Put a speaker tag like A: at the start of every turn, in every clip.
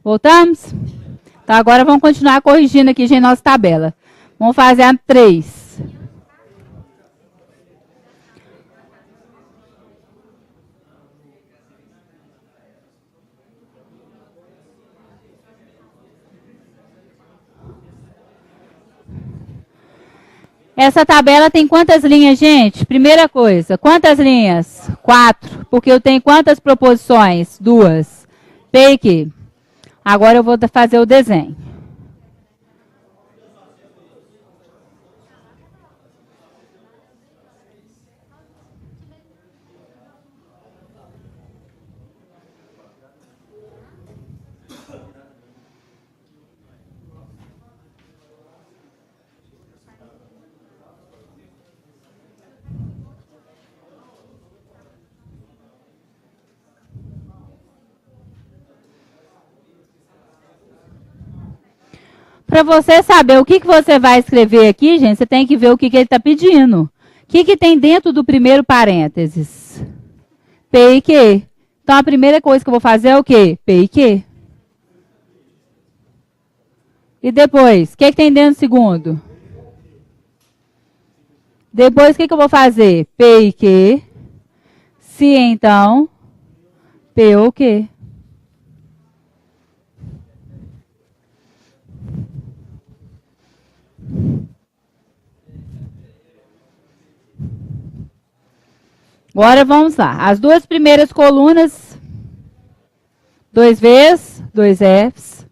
A: Voltamos? Então, agora vamos continuar corrigindo aqui, gente, nossa tabela. Vamos fazer a 3. Essa tabela tem quantas linhas, gente? Primeira coisa, quantas linhas? 4. Porque eu tenho quantas proposições? 2. P e Q. Agora eu vou fazer o desenho. Para você saber o que você vai escrever aqui, gente, você tem que ver o que ele está pedindo. O que tem dentro do primeiro parênteses? P e Q. Então, a primeira coisa que eu vou fazer é o quê? P e Q. E depois, o que tem dentro do segundo? Depois, o que eu vou fazer? P e Q. Se, então, P ou Q. Agora vamos lá. As duas primeiras colunas, 2 Vs, 2 Fs.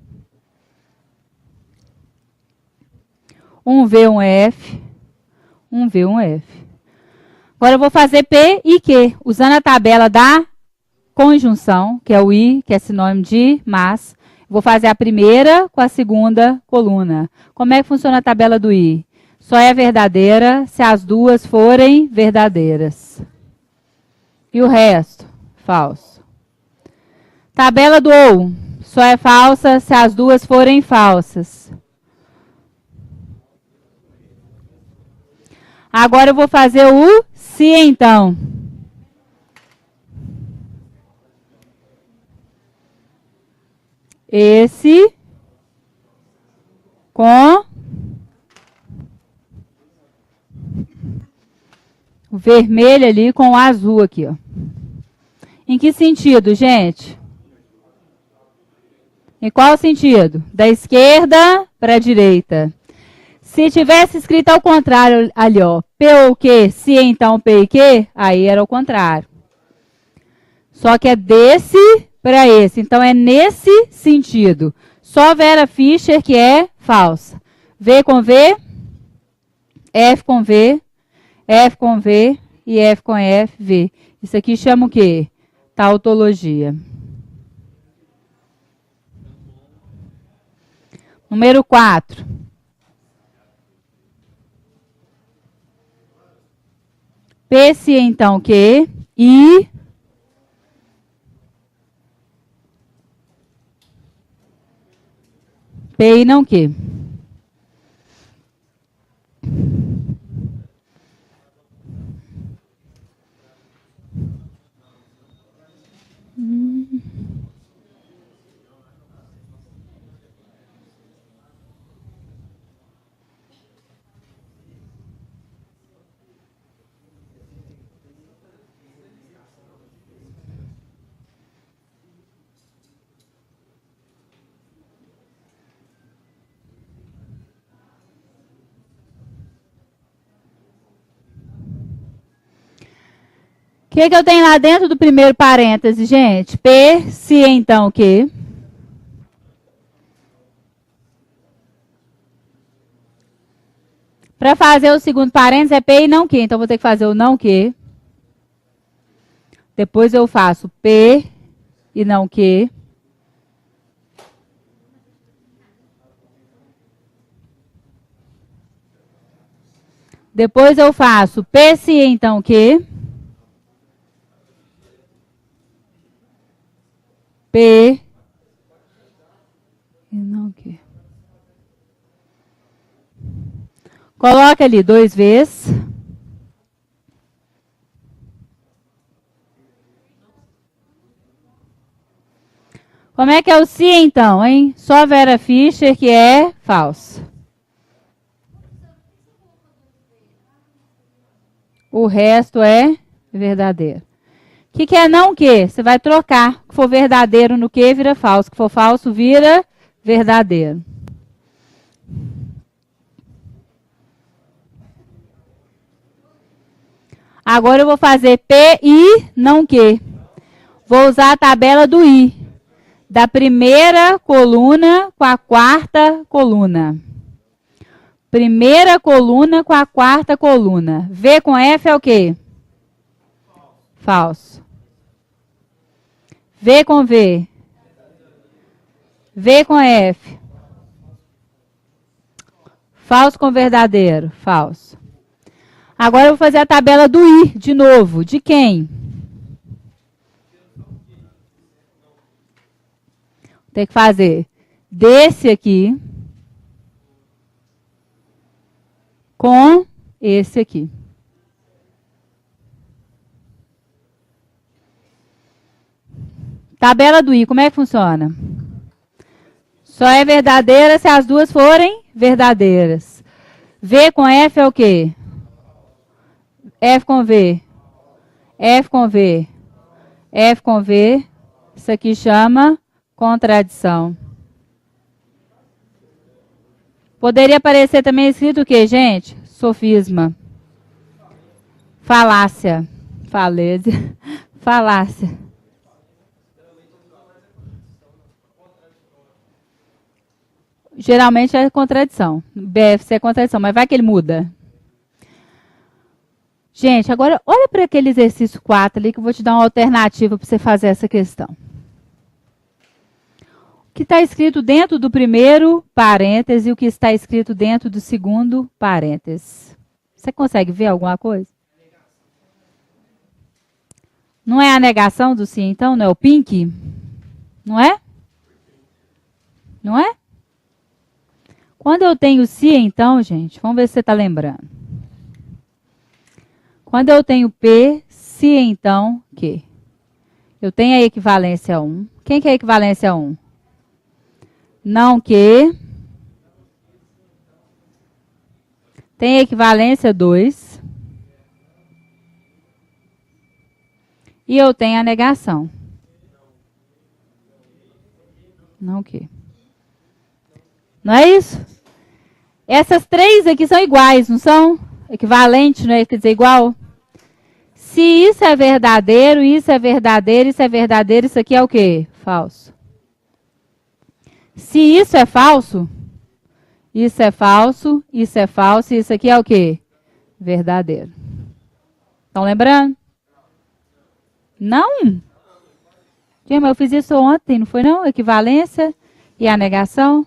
A: 1 V, 1 F. 1 V, 1 F. Agora eu vou fazer P e Q, usando a tabela da conjunção, que é o I, que é sinônimo de mas. Vou fazer a primeira com a segunda coluna. Como é que funciona a tabela do I? Só é verdadeira se as duas forem verdadeiras. E o resto? Falso. Tabela do OU. Só é falsa se as duas forem falsas. Agora eu vou fazer o se então. Esse com o vermelho ali com o azul aqui, ó. Em que sentido, gente? Em qual sentido? Da esquerda para a direita. Se tivesse escrito ao contrário ali, ó, P ou Q, se então P e Q, aí era o contrário. Só que é desse para esse. Então, é nesse sentido. Só Vera Fischer que é falsa. V com V, F com V, F com V e F com F, V. Isso aqui chama o quê? Tautologia. Número 4. P se então Q, I... P e não Q. O que eu tenho lá dentro do primeiro parêntese, gente? P, se então Q. Para fazer o segundo parênteses é P e não Q. Então, vou ter que fazer o não Q. Depois eu faço P e não Q. Depois eu faço P se então Q. P e não Q. Coloca ali 2 vezes. Como é que é o se então, hein? Só Vera Fischer que é falso. O resto é verdadeiro. O que é não que? Você vai trocar. O que for verdadeiro no que vira falso. O que for falso vira verdadeiro. Agora eu vou fazer P e não que. Vou usar a tabela do I. Da primeira coluna com a quarta coluna. Primeira coluna com a quarta coluna. V com F é o quê? Falso. V com V. V com F. Falso com verdadeiro. Falso. Agora eu vou fazer a tabela do I de novo. De quem? Tem que fazer desse aqui com esse aqui. Tabela do I, como é que funciona? Só é verdadeira se as duas forem verdadeiras. V com F é o quê? F com V. F com V. F com V. Isso aqui chama contradição. Poderia aparecer também escrito o quê, gente? Sofisma. Falácia. Falésia. Falácia. Geralmente é contradição. BFC é contradição, mas vai que ele muda. Gente, agora olha para aquele exercício 4 ali que eu vou te dar uma alternativa para você fazer essa questão. O que está escrito dentro do primeiro parêntese e o que está escrito dentro do segundo parêntese. Você consegue ver alguma coisa? Não é a negação do sim, então? Não é o pink? Não é? Não é? Quando eu tenho se, então, gente, vamos ver se você está lembrando. Quando eu tenho P, se, então, que? Eu tenho a equivalência 1. Quem que é a equivalência 1? Não que. Tem a equivalência 2. E eu tenho a negação. Não que. Não é isso? Essas três aqui são iguais, não são? Equivalente, não é? Quer dizer, igual. Se isso é verdadeiro, isso é verdadeiro, isso é verdadeiro, isso aqui é o quê? Falso. Se isso é falso, isso é falso, isso é falso, isso aqui é o quê? Verdadeiro. Estão lembrando? Não? Mas eu fiz isso ontem, não foi não? Equivalência e a negação.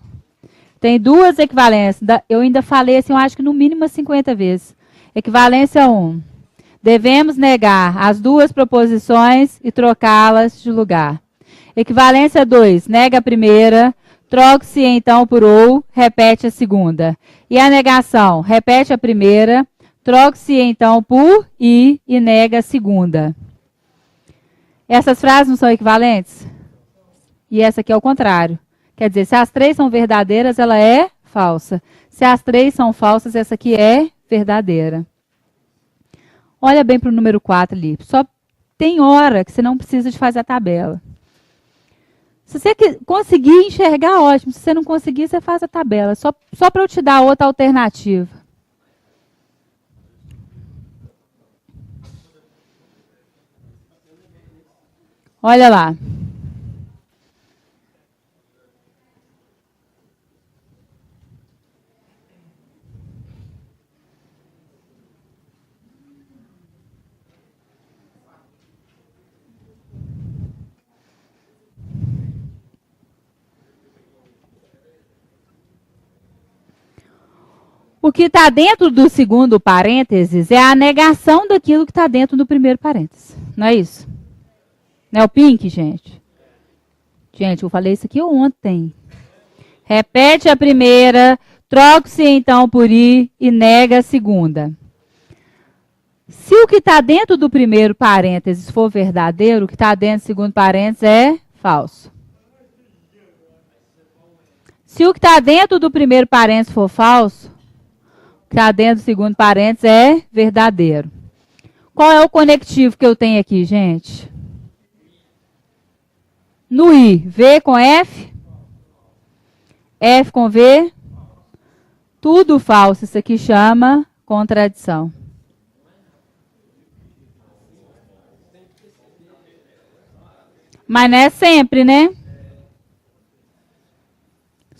A: Tem duas equivalências. Eu ainda falei assim, eu acho que no mínimo 50 vezes. Equivalência 1. Devemos negar as duas proposições e trocá-las de lugar. Equivalência 2. Nega a primeira, troque-se então por ou, repete a segunda. E a negação? Repete a primeira, troque-se então por e nega a segunda. Essas frases não são equivalentes? E essa aqui é o contrário. Quer dizer, se as três são verdadeiras, ela é falsa. Se as três são falsas, essa aqui é verdadeira. Olha bem para o número 4 ali. Só tem hora que você não precisa de fazer a tabela. Se você conseguir enxergar, ótimo. Se você não conseguir, você faz a tabela. Só para eu te dar outra alternativa. Olha lá. O que está dentro do segundo parênteses é a negação daquilo que está dentro do primeiro parênteses. Não é isso? Não é o pink, gente? Gente, eu falei isso aqui ontem. Repete a primeira, troque-se então por i e nega a segunda. Se o que está dentro do primeiro parênteses for verdadeiro, o que está dentro do segundo parênteses é falso. Se o que está dentro do primeiro parênteses for falso, o que está dentro do segundo parênteses é verdadeiro. Qual é o conectivo que eu tenho aqui, gente? No I, V com F, F com V, tudo falso. Isso aqui chama contradição. Mas não é sempre, né?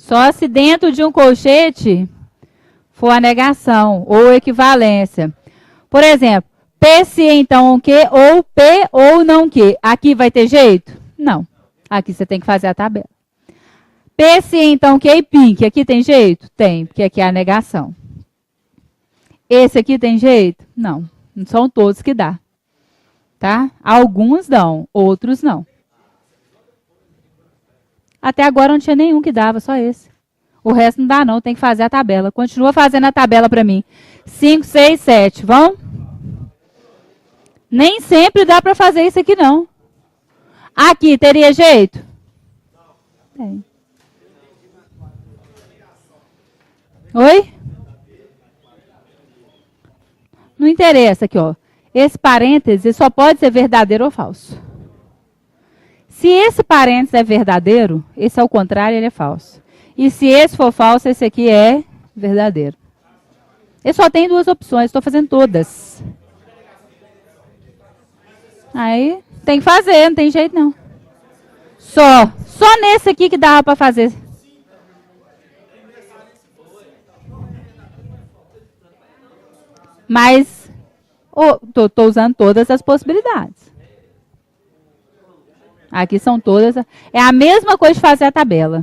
A: Só se dentro de um colchete for a negação ou equivalência. Por exemplo, P se então o que, ou P ou não que. Aqui vai ter jeito? Não. Aqui você tem que fazer a tabela. P se então que e pink. Aqui tem jeito? Tem, porque aqui é a negação. Esse aqui tem jeito? Não. Não são todos que dá. Tá? Alguns dão, outros não. Até agora não tinha nenhum que dava, só esse. O resto não dá não, tem que fazer a tabela. Continua fazendo a tabela para mim. 5, 6, 7, vão? Nem sempre dá para fazer isso aqui não. Aqui, teria jeito? Tem. Oi? Não interessa aqui, ó. Esse parêntese só pode ser verdadeiro ou falso. Se esse parênteses é verdadeiro, esse ao contrário, ele é falso. E se esse for falso, esse aqui é verdadeiro. Eu só tenho duas opções, estou fazendo todas. Aí, tem que fazer, não tem jeito não. Só nesse aqui que dava para fazer. Mas, estou usando todas as possibilidades. Aqui são todas. É a mesma coisa de fazer a tabela.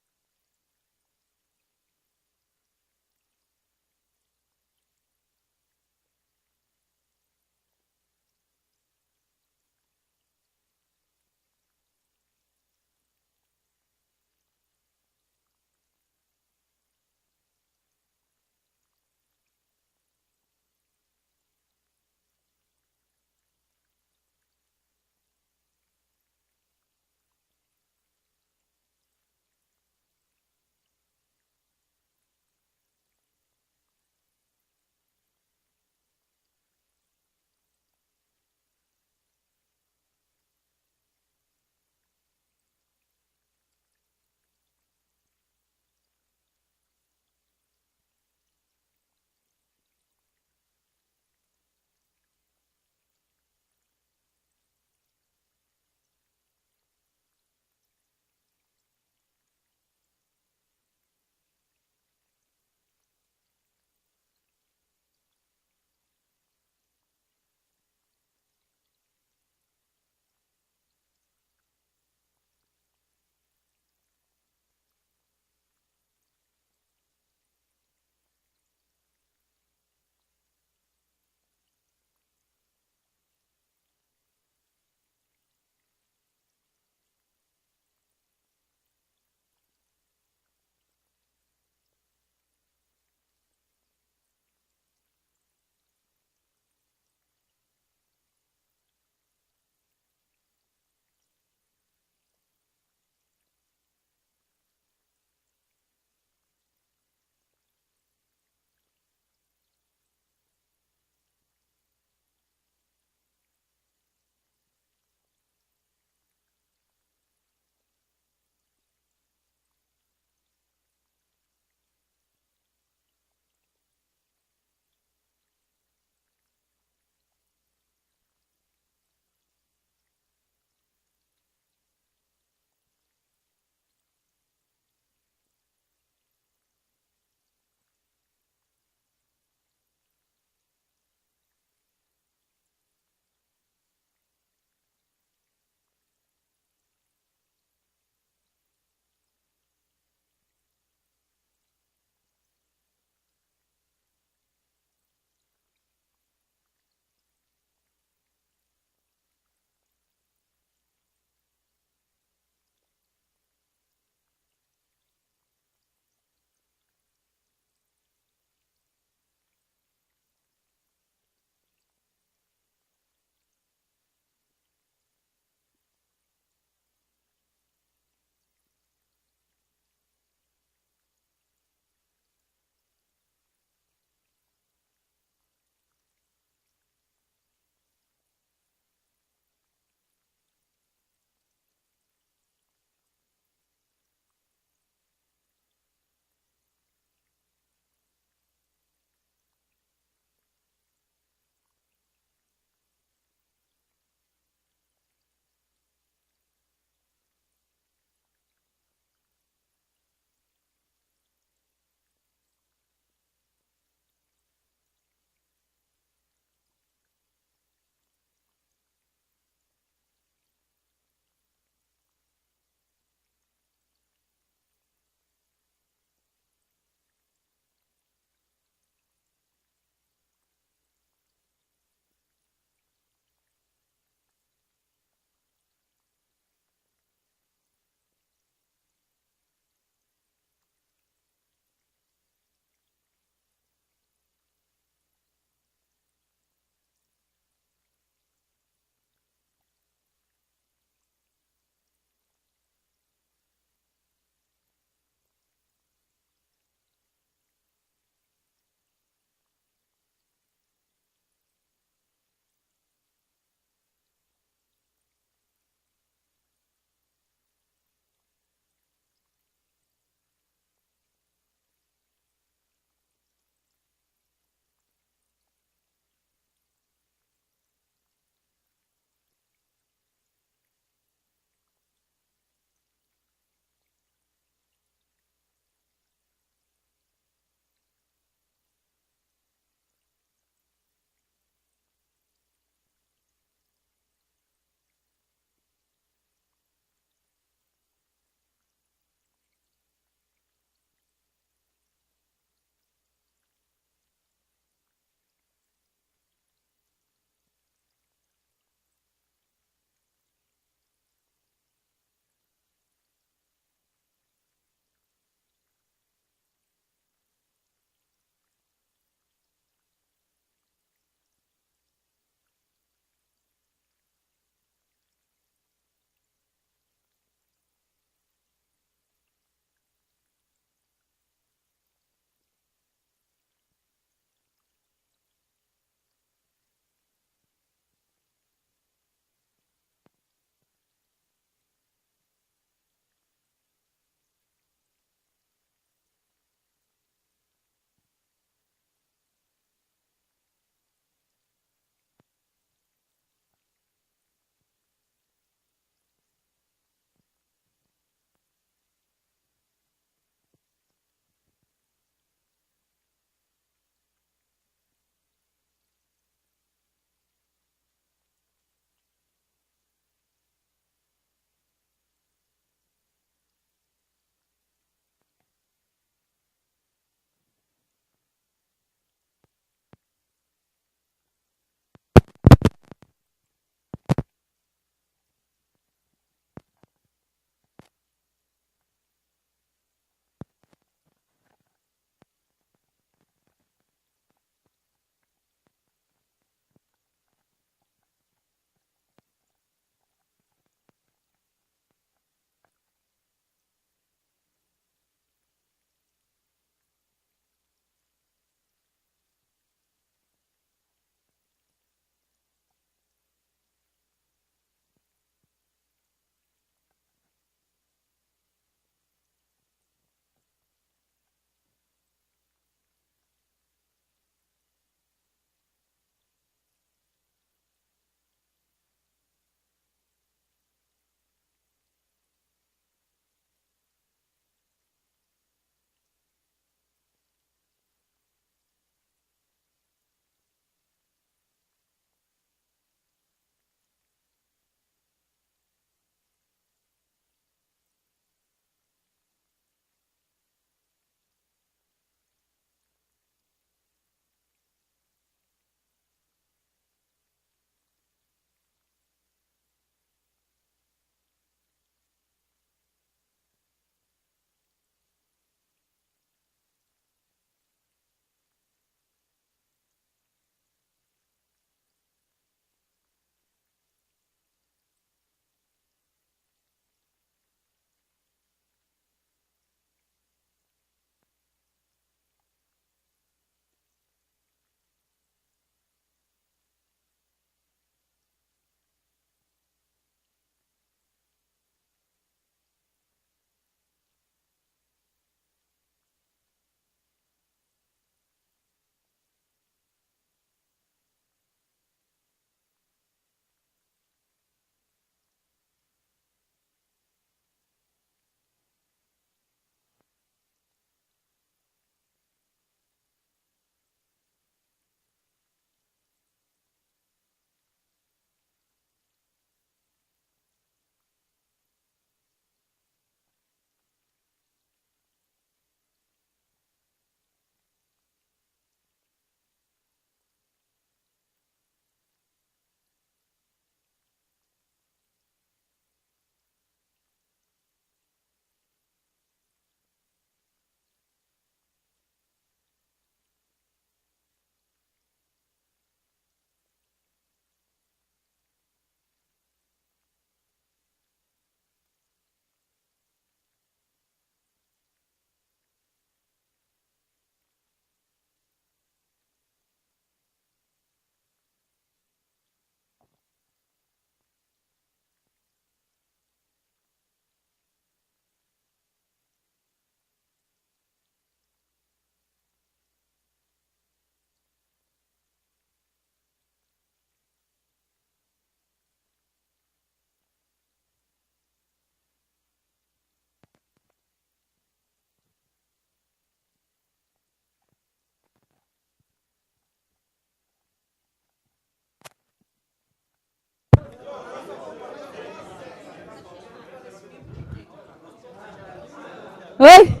A: Oi?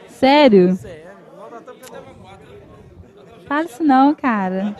A: Sério? Fala isso não, cara.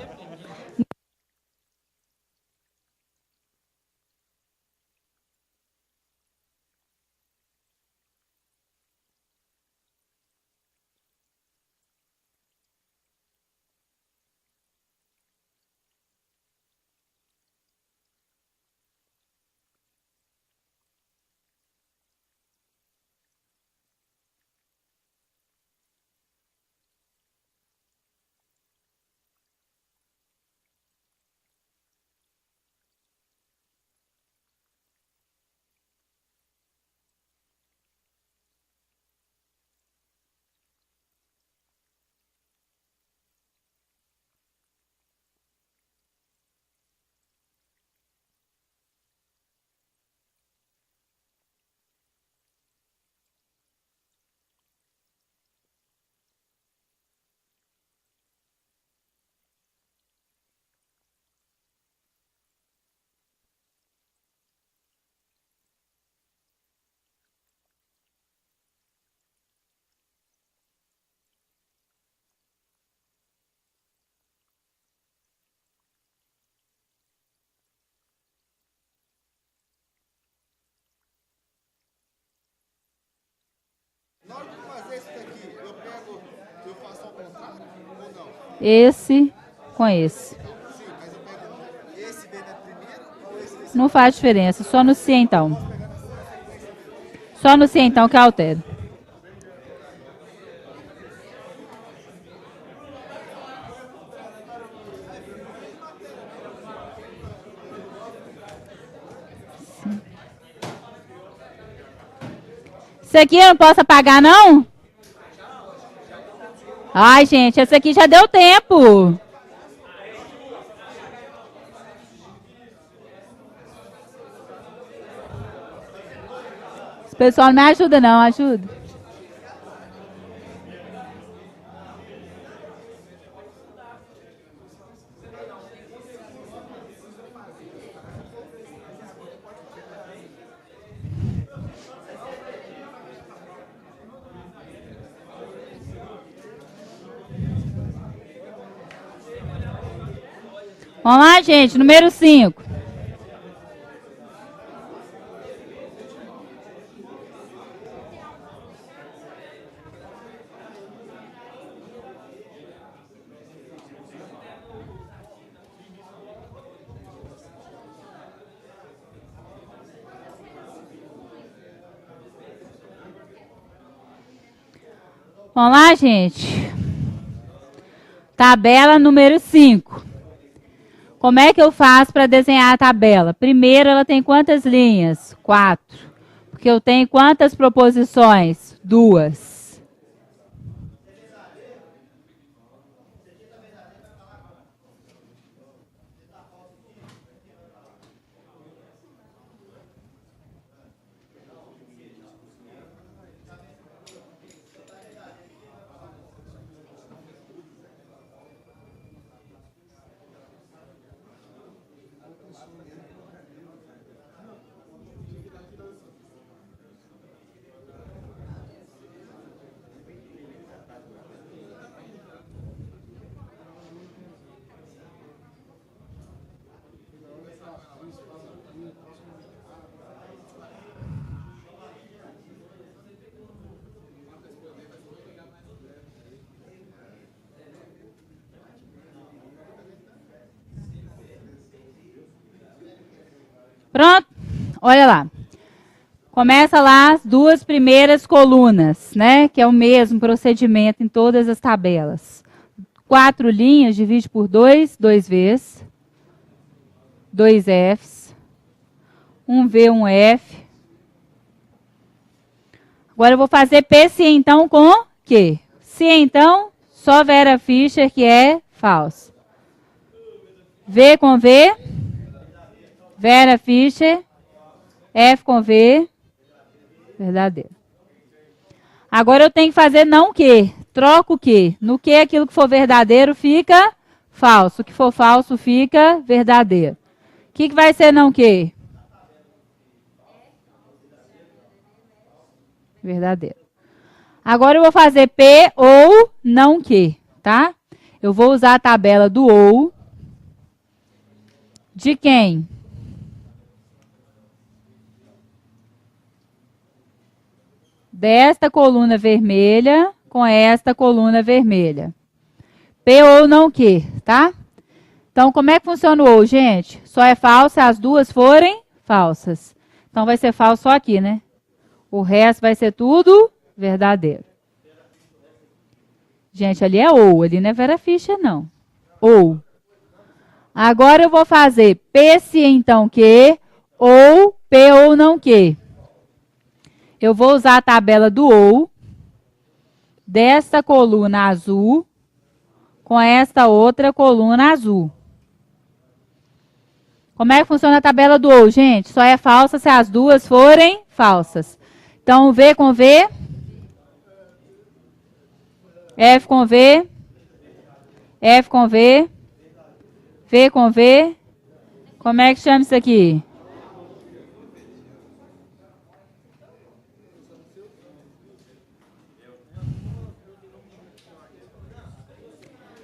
B: Na hora de fazer isso daqui, eu faço ao contrário ou não?
A: Esse com esse.
B: Sim, mas eu pego esse vem na primeira ou esse vem
A: Não faz diferença. Só no si então. Só no si então que eu altero. Isso aqui eu não posso apagar, não? Ai, gente, essa aqui já deu tempo. Esse pessoal não me ajuda, não. Ajuda. Vamos lá, gente. Número 5. Vamos lá, gente. Tabela número 5. Como é que eu faço para desenhar a tabela? Primeiro, ela tem quantas linhas? 4. Porque eu tenho quantas proposições? 2. Pronto? Olha lá. Começa lá as 2 primeiras colunas, né? Que é o mesmo procedimento em todas as tabelas. 4 linhas, divide por 2, 2 vezes. 2 Fs. 1 V, 1 F. Agora eu vou fazer P se então com Q. Se então, só Vera Fischer que é falso. V com V. Vera Fischer. F com V. Verdadeiro. Agora eu tenho que fazer não Q. Troco o Q. No Q, aquilo que for verdadeiro fica falso. O que for falso fica verdadeiro. O que vai ser não Q? verdadeiro. Agora eu vou fazer P ou não que, tá? Eu vou usar a tabela do ou de quem? Desta coluna vermelha com esta coluna vermelha. P ou não que, tá? Então, como é que funciona o ou, gente? Só é falso se as duas forem falsas. Então, vai ser falso só aqui, né? O resto vai ser tudo verdadeiro. Gente, ali é ou, ali não é Vera Fischer, não. Ou. Agora eu vou fazer P se então que, ou P ou não que. Eu vou usar a tabela do ou, desta coluna azul, com esta outra coluna azul. Como é que funciona a tabela do ou, gente? Só é falsa se as duas forem falsas. Então, V com V, F com V, F com V, V com V. Como é que chama isso aqui?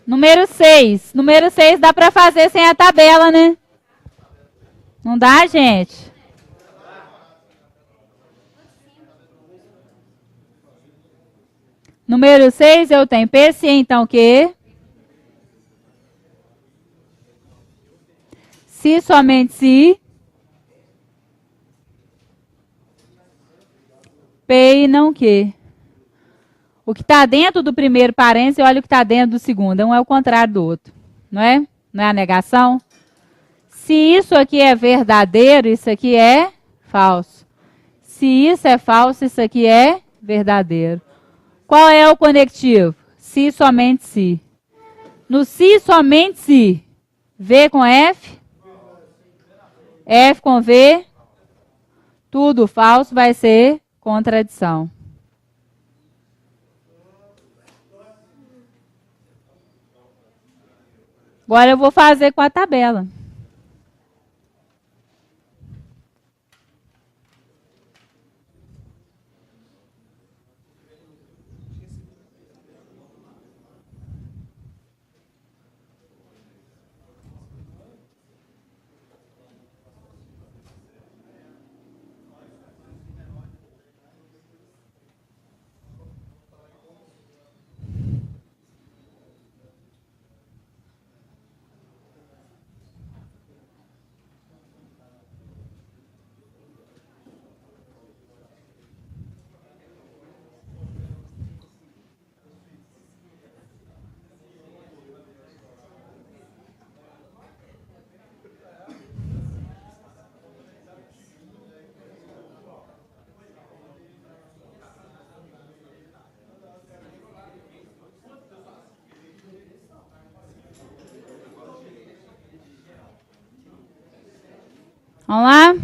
A: Número 6. Número 6 dá para fazer sem a tabela, né? Não dá, gente? Número 6 eu tenho P se então que. Se somente se. P e não que. O que está dentro do primeiro parênteses, olha o que está dentro do segundo. Um é o contrário do outro. Não é? Não é a negação? Se isso aqui é verdadeiro, isso aqui é falso. Se isso é falso, isso aqui é verdadeiro. Qual é o conectivo? Se somente se. No se somente se. V com F. F com V. Tudo falso vai ser contradição. Agora eu vou fazer com a tabela. Vamos lá?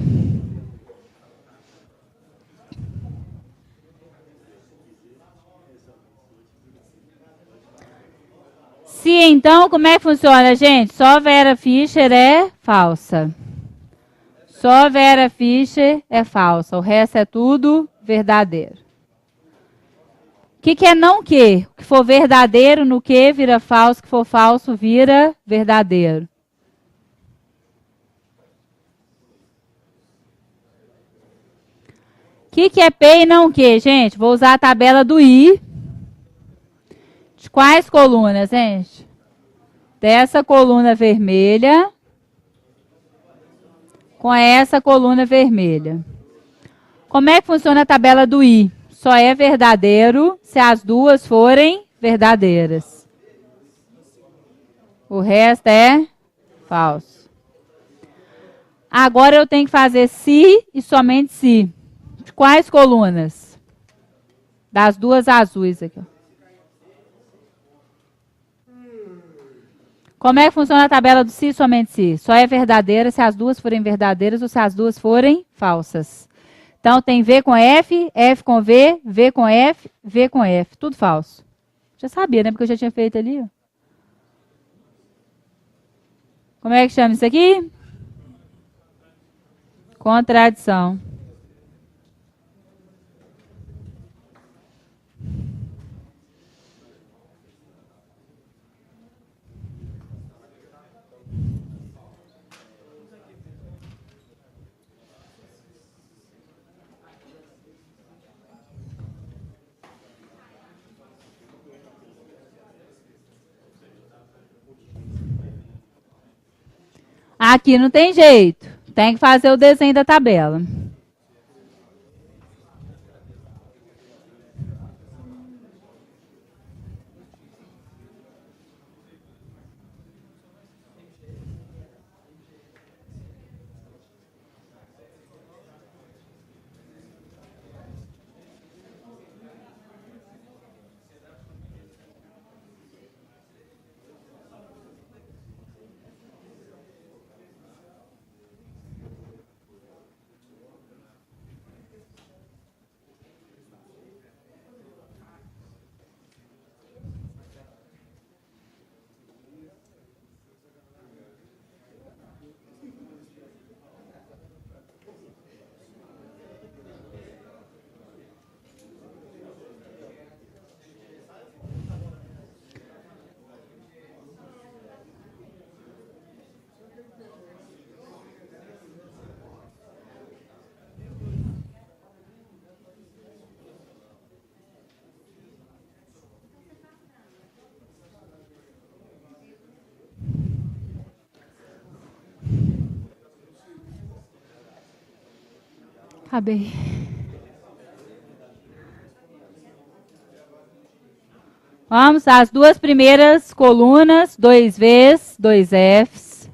A: Se então, como é que funciona, gente? Só Vera Fischer é falsa. Só Vera Fischer é falsa. O resto é tudo verdadeiro. O que é não que? O que for verdadeiro no que vira falso, o que for falso vira verdadeiro. O que é P e não que, gente? Vou usar a tabela do I. De quais colunas, gente? Dessa coluna vermelha com essa coluna vermelha. Como é que funciona a tabela do I? Só é verdadeiro se as duas forem verdadeiras. O resto é falso. Agora eu tenho que fazer se e somente se. De quais colunas? Das duas azuis aqui. Como é que funciona a tabela do se e somente se? Só é verdadeira se as duas forem verdadeiras ou se as duas forem falsas. Então, tem V com F, F com V, V com F, V com F. Tudo falso. Já sabia, né? Porque eu já tinha feito ali. Ó. Como é que chama isso aqui? Contradição. Aqui não tem jeito. Tem que fazer o desenho da tabela. Acabei. Vamos às duas primeiras colunas, 2Vs, 2Fs.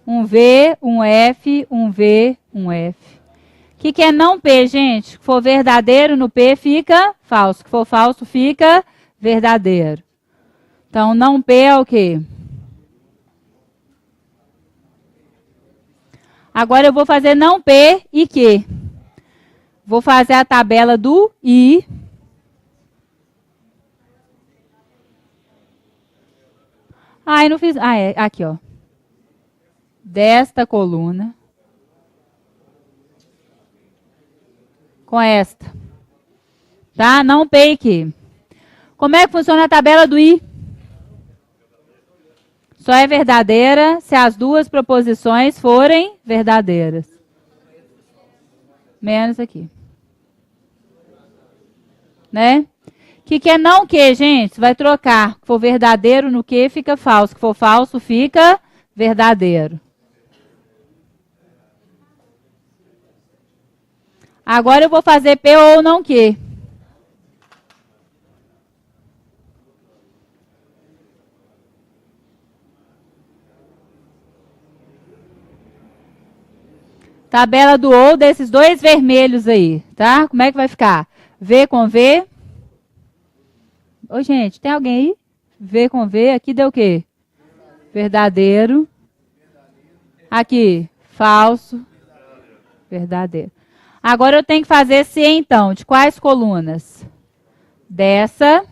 A: 1V, 1F, 1V, 1F. O que é não P, gente? Se for verdadeiro no P, fica falso. Se for falso, fica verdadeiro. Então, não P é o quê? Agora eu vou fazer não P e Q. Vou fazer a tabela do I. Eu não fiz. É aqui, ó. Desta coluna. Com esta. Tá? Não P e Q. Como é que funciona a tabela do I? Só é verdadeira se as duas proposições forem verdadeiras. Menos aqui. Né? O que é não que, gente? Vai trocar. Se for verdadeiro no que, fica falso. Se for falso, fica verdadeiro. Agora eu vou fazer P ou não que. Tabela do ou desses dois vermelhos aí, tá? Como é que vai ficar? V com V. Ô, gente, tem alguém aí? V com V. Aqui deu o quê? Verdadeiro. Aqui, falso. Verdadeiro. Agora eu tenho que fazer se então. De quais colunas? Dessa.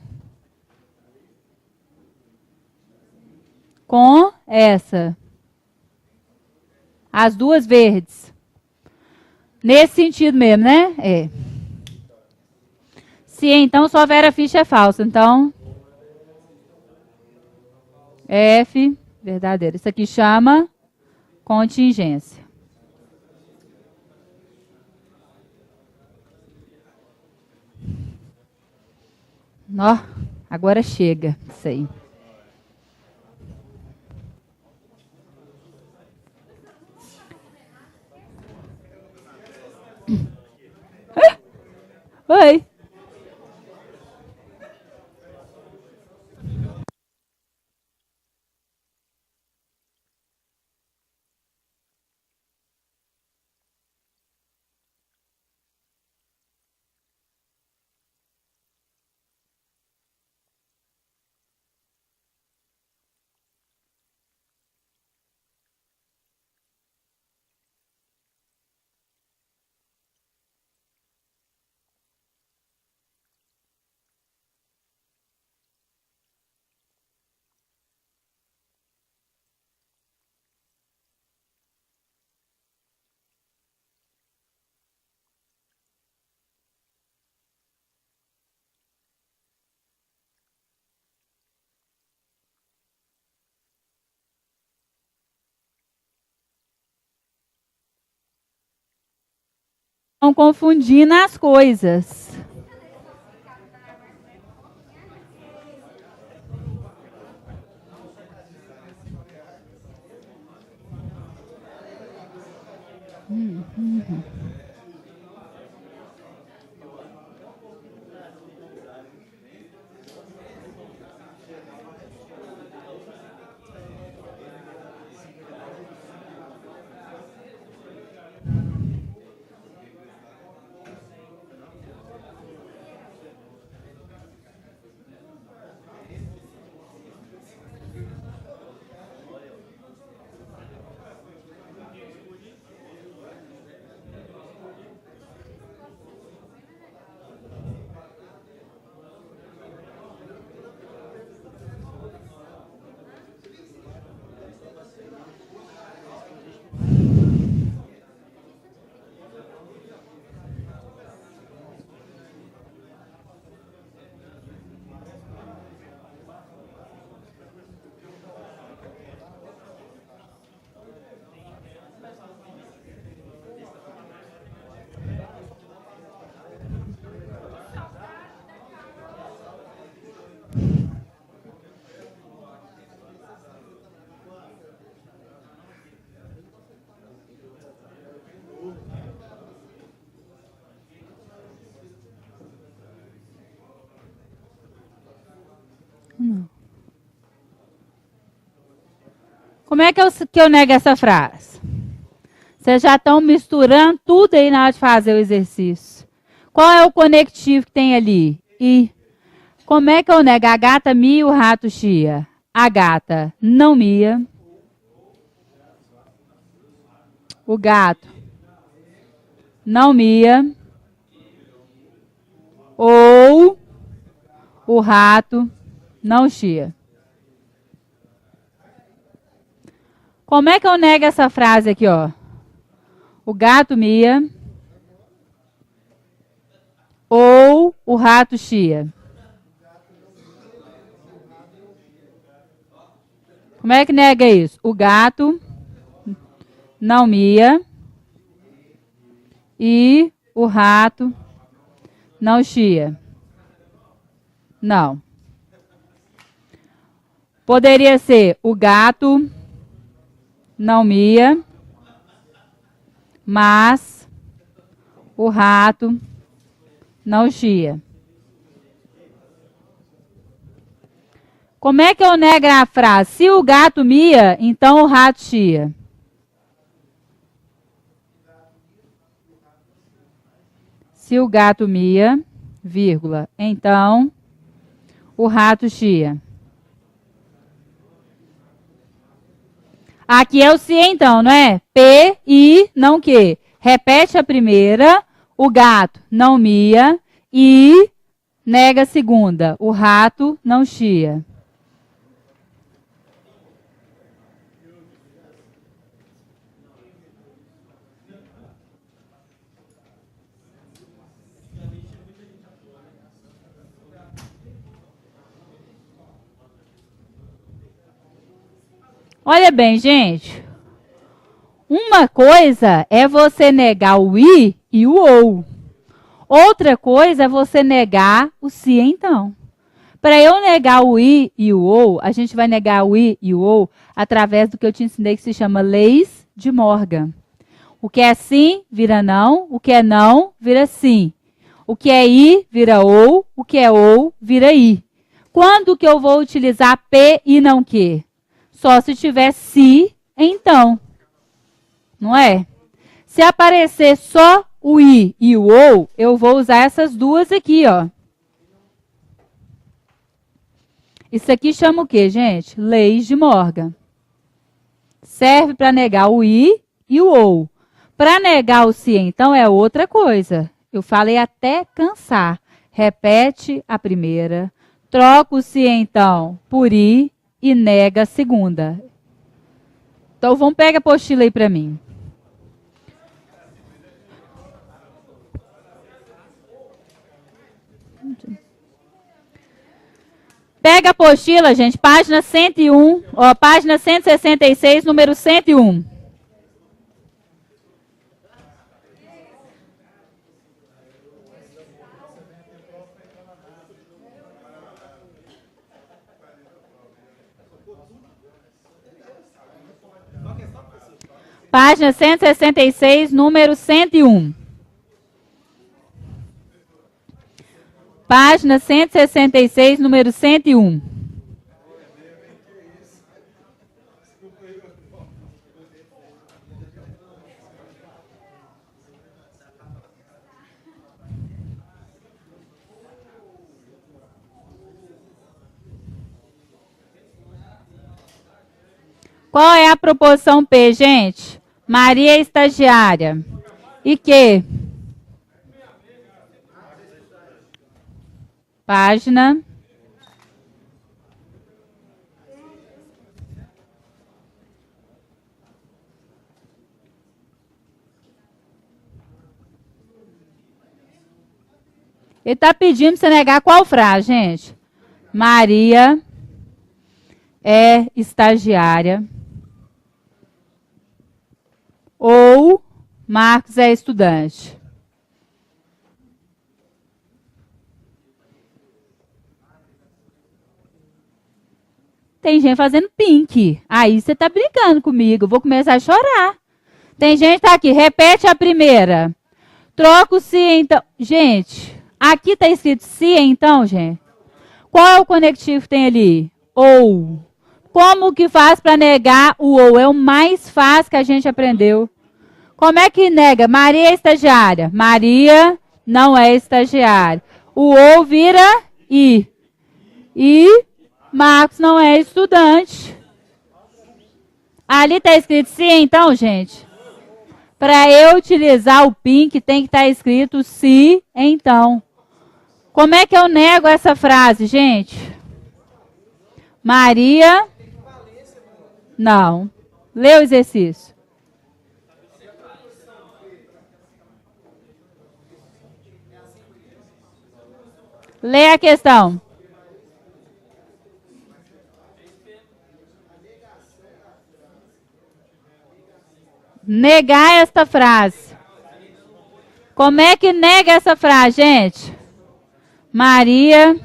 A: Com essa. As duas verdes. Nesse sentido mesmo, né? É. Se então só Vera Ficha é falsa. Então, F, verdadeiro. Isso aqui chama contingência. Ó, agora chega. Isso aí. Oi. Estão confundindo as coisas. Como é que eu nego essa frase? Vocês já estão misturando tudo aí na hora de fazer o exercício. Qual é o conectivo que tem ali? I. Como é que eu nego? A gata mia e o rato chia. A gata não mia. O gato não mia. Ou o rato não chia. Como é que eu nego essa frase aqui, ó? O gato mia. Ou o rato chia. Como é que nega isso? O gato não mia. E o rato não chia. Não. Poderia ser o gato não mia, mas o rato não chia. Como é que eu nego a frase? Se o gato mia, então o rato chia. Se o gato mia, vírgula, então o rato chia. Aqui é o se então, não é? P, I, não que. Repete a primeira, o gato não mia e nega a segunda, o rato não chia. Olha bem, gente. Uma coisa é você negar o i e o ou. Outra coisa é você negar o se então. Para eu negar o i e o ou, a gente vai negar o i e o ou através do que eu te ensinei que se chama leis de Morgan. O que é sim vira não, o que é não vira sim. O que é i vira ou, o que é ou vira i. Quando que eu vou utilizar p e não que? Só se tiver se, então. Não é? Se aparecer só o i e o ou, eu vou usar essas duas aqui, ó. Isso aqui chama o quê, gente? Leis de Morgan. Serve para negar o i e o ou. Para negar o se, então, é outra coisa. Eu falei até cansar. Repete a primeira. Troca o se, então, por i. E nega a segunda. Então, vamos pegar a apostila aí para mim. Pega a apostila, gente, página 101, ó, página 166, número 101. Página 166, número 101. Página 166, número 101. Qual é a proporção P, gente? Maria é estagiária. E que? Página. Ele está pedindo para você negar qual frase, gente? Maria é estagiária. Ou Marcos é estudante. Tem gente fazendo pink. Aí você está brincando comigo. Eu vou começar a chorar. Tem gente que está aqui. Repete a primeira. Troca o se então. Gente, aqui está escrito se então, gente. Qual é o conectivo que tem ali? Ou. Como que faz para negar o ou? É o mais fácil que a gente aprendeu. Como é que nega? Maria é estagiária. Maria não é estagiária. O ou vira i. E Marcos não é estudante. Ali está escrito sim, então, gente. Para eu utilizar o pink, tem que estar escrito se, então. Como é que eu nego essa frase, gente? Maria... Não. Lê o exercício. Lê a questão. Negar esta frase. Como é que nega essa frase, gente? Maria...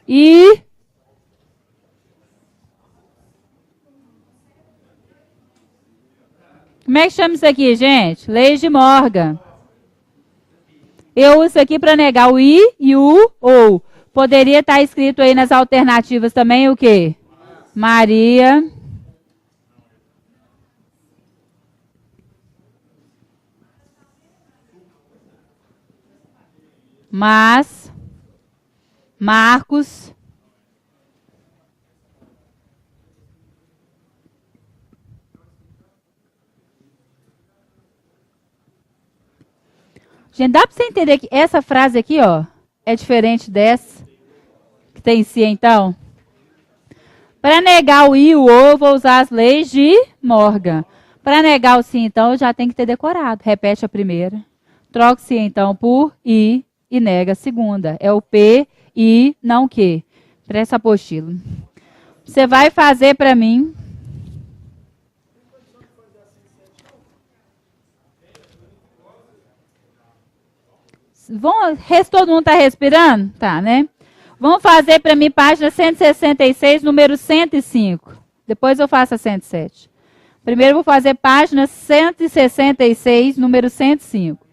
A: E... Como é que chama isso aqui, gente? Lei de Morgan. Eu uso aqui para negar o i e o ou. Poderia estar escrito aí nas alternativas também o quê? Maria... Mas... Marcos... Gente, dá para você entender que essa frase aqui, ó, é diferente dessa que tem em si, então? Para negar o i e o ou, eu vou usar as leis de Morgan. Para negar o sim, então, eu já tenho que ter decorado. Repete a primeira. Troca o sim, então, por i e nega a segunda. É o p, i, não o que. Para essa apostila. Você vai fazer para mim... Todo mundo está respirando? Tá, né? Vamos fazer para mim página 166, número 105. Depois eu faço a 107. Primeiro eu vou fazer página 166, número 105.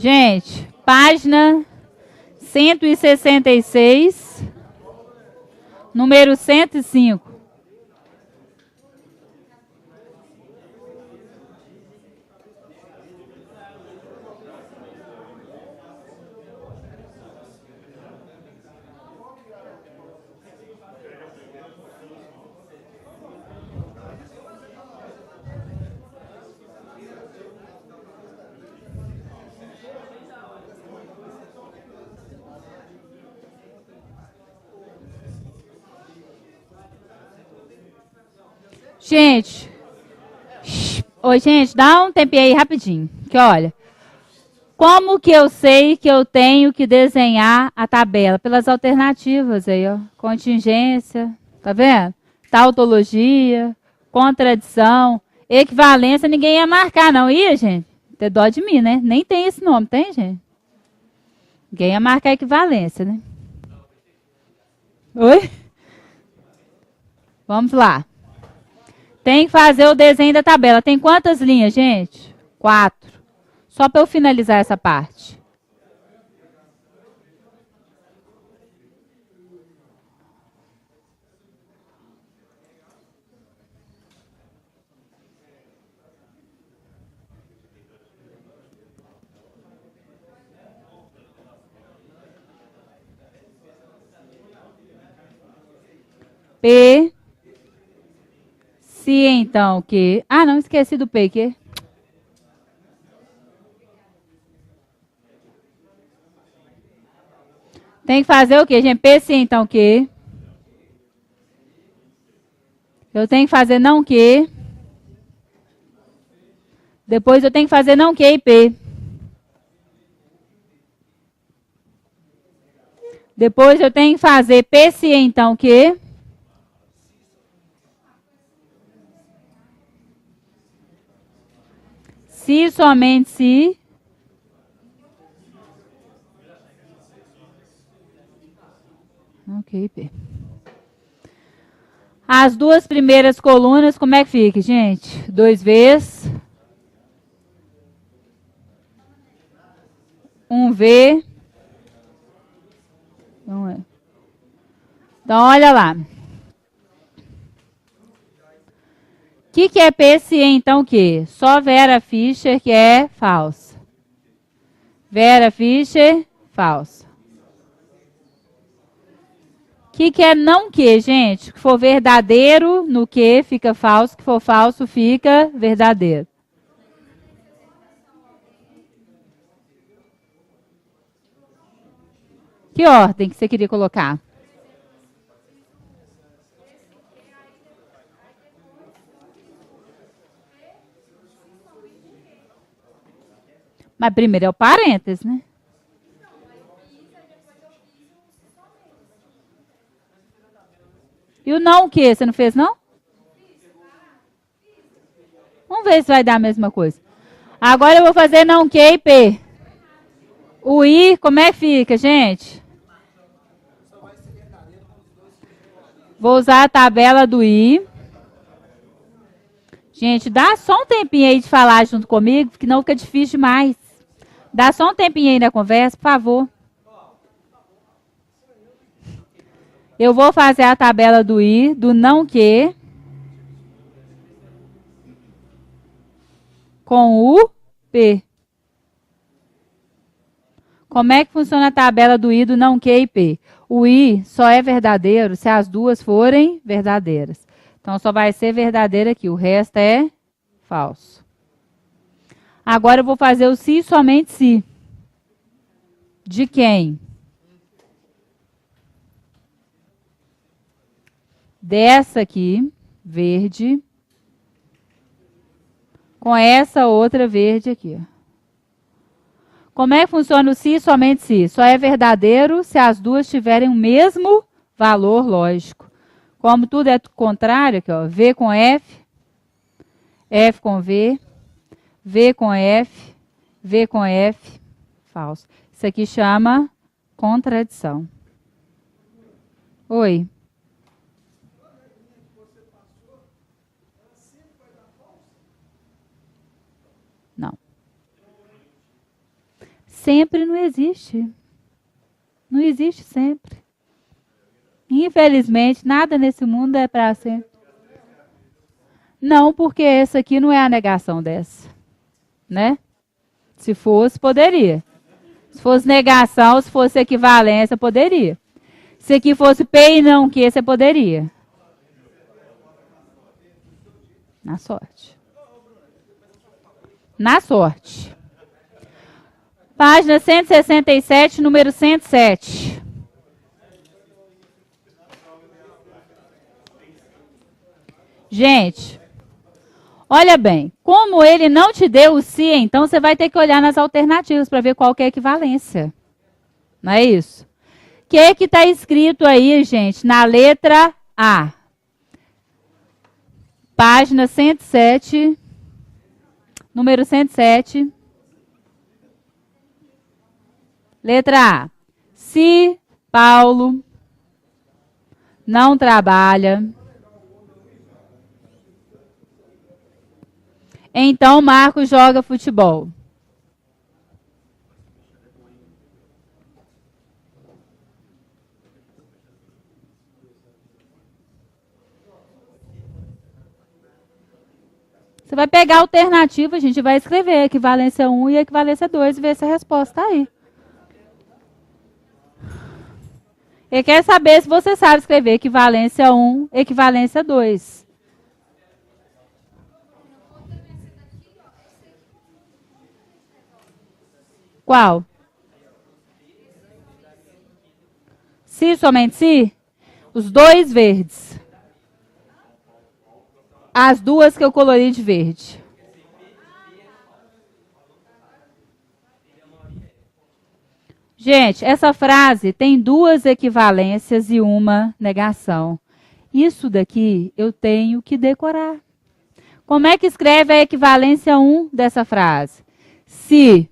A: Gente, página 166, número 105. Gente, oi, gente, dá um tempinho aí rapidinho. Que olha, como que eu sei que eu tenho que desenhar a tabela? Pelas alternativas aí, ó. Contingência, tá vendo? Tautologia, contradição, equivalência, ninguém ia marcar, não ia, gente? Ter dó de mim, né? Nem tem esse nome, tem, gente? Ninguém ia marcar equivalência, né? Oi? Vamos lá. Tem que fazer o desenho da tabela. Tem quantas linhas, gente? 4. Só para eu finalizar essa parte. P. Se então o quê? Ah, não, esqueci do P, que? Tem que fazer o quê, gente? P se então o quê? Eu tenho que fazer não que. Depois eu tenho que fazer não que e P. Depois eu tenho que fazer P se então o quê? Se somente se. Ok, P. As duas primeiras colunas, como é que fica, gente? 2 vezes. 1V. Então, olha lá. O que é P se então o quê? Só Vera Fischer que é falsa. Vera Fischer, falsa. O que é não que, gente? Que for verdadeiro no que fica falso, que for falso fica verdadeiro. Que ordem que você queria colocar? Mas primeiro é o parênteses, né? E o não o quê? Você não fez, não? Vamos ver se vai dar a mesma coisa. Agora eu vou fazer não que e P. O I, como é que fica, gente? Vou usar a tabela do I. Gente, dá só um tempinho aí de falar junto comigo, porque não fica difícil demais. Dá só um tempinho aí na conversa, por favor. Eu vou fazer a tabela do I, do não que, com o P. Como é que funciona a tabela do I, do não que e P? O I só é verdadeiro se as duas forem verdadeiras. Então, só vai ser verdadeiro aqui. O resto é falso. Agora, eu vou fazer o se e somente se. De quem? Dessa aqui, verde, com essa outra verde aqui. Como é que funciona o se e somente se? Só é verdadeiro se as duas tiverem o mesmo valor lógico. Como tudo é contrário, aqui, ó, V com F, F com V, V com F, V com F, falso. Isso aqui chama contradição. Oi. sempre não existe. Não existe sempre. Infelizmente, nada nesse mundo é para sempre. Não, porque essa aqui não é a negação dessa. Né? Se fosse, poderia. Se fosse negação, se fosse equivalência, poderia. Se aqui fosse P e não Q, você poderia. Na sorte. Na sorte. Página 167, número 107. Gente, olha bem, como ele não te deu o se, então você vai ter que olhar nas alternativas para ver qual que é a equivalência. Não é isso? O que está escrito aí, gente, na letra A? Página 107, número 107. Letra A. Se Paulo não trabalha, então Marcos joga futebol. Você vai pegar a alternativa, a gente vai escrever equivalência 1 e equivalência 2 e ver se a resposta está aí. Ele quer saber se você sabe escrever equivalência 1, equivalência 2. Qual? Se, somente se? Os dois verdes. As duas que eu colori de verde. Gente, essa frase tem duas equivalências e uma negação. Isso daqui eu tenho que decorar. Como é que escreve a equivalência 1 dessa frase? Se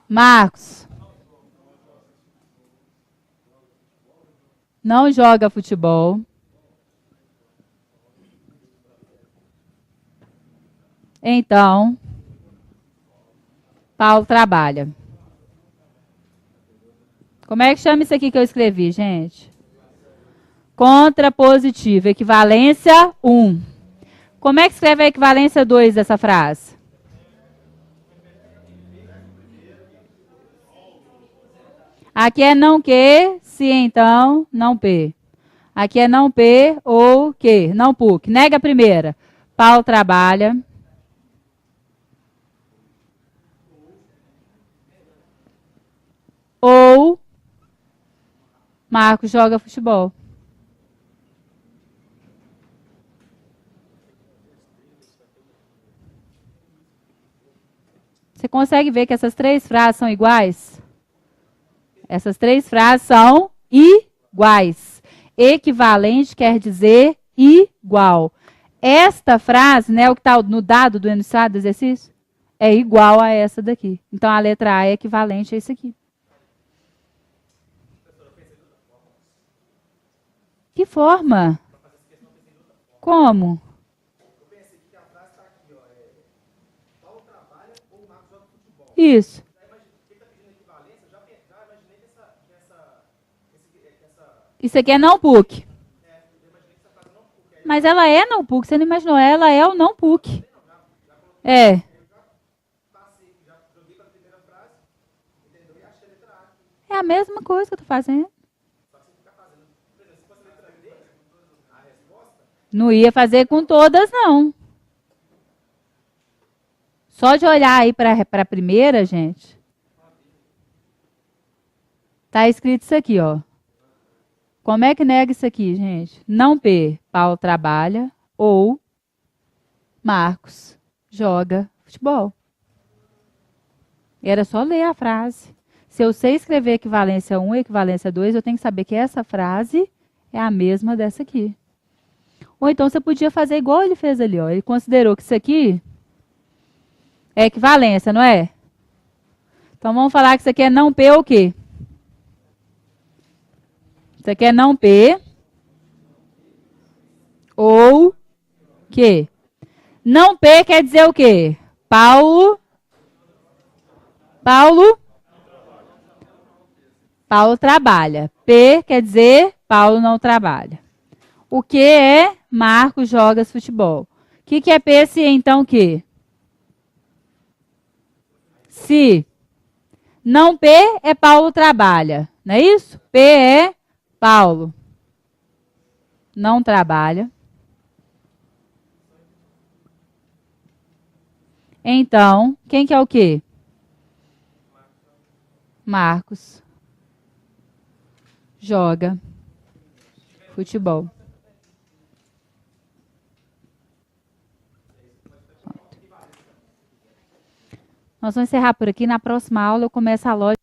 A: Marcos não joga futebol, então Paulo trabalha. Como é que chama isso aqui que eu escrevi, gente? Contrapositivo, equivalência 1. Como é que escreve a equivalência 2 dessa frase? Aqui é não que, se então, não P. Aqui é não P ou que, não PUC. Nega a primeira. Paulo trabalha. Ou Marcos joga futebol. Você consegue ver que essas três frases são iguais? Essas três frases são iguais. Equivalente quer dizer igual. Esta frase, né, o que está no dado do enunciado do exercício, é igual a essa daqui. Então, a letra A é equivalente a isso aqui. Que forma? Como? Isso. Isso aqui é não PUC. Mas ela é não PUC, você não imaginou? Ela é o não PUC. É. É a mesma coisa que eu estou fazendo. Não ia fazer com todas, não. Só de olhar aí para a primeira, gente. Está escrito isso aqui, ó. Como é que nega isso aqui, gente? Não P, Paulo trabalha, ou Marcos joga futebol. Era só ler a frase. Se eu sei escrever equivalência 1 e equivalência 2, eu tenho que saber que essa frase é a mesma dessa aqui. Ou então você podia fazer igual ele fez ali, ó. Ele considerou que isso aqui é equivalência, não é? Então vamos falar que isso aqui é não P ou o quê? Isso aqui é não P ou Q. Não P quer dizer o quê? Paulo trabalha. P quer dizer Paulo não trabalha. O que é Marcos joga futebol. O que é P se então o quê? Se não P é Paulo trabalha. Não é isso? P é Paulo não trabalha. Então, quem que é o quê? Marcos joga futebol. Nós vamos encerrar por aqui. Na próxima aula eu começo a lógica.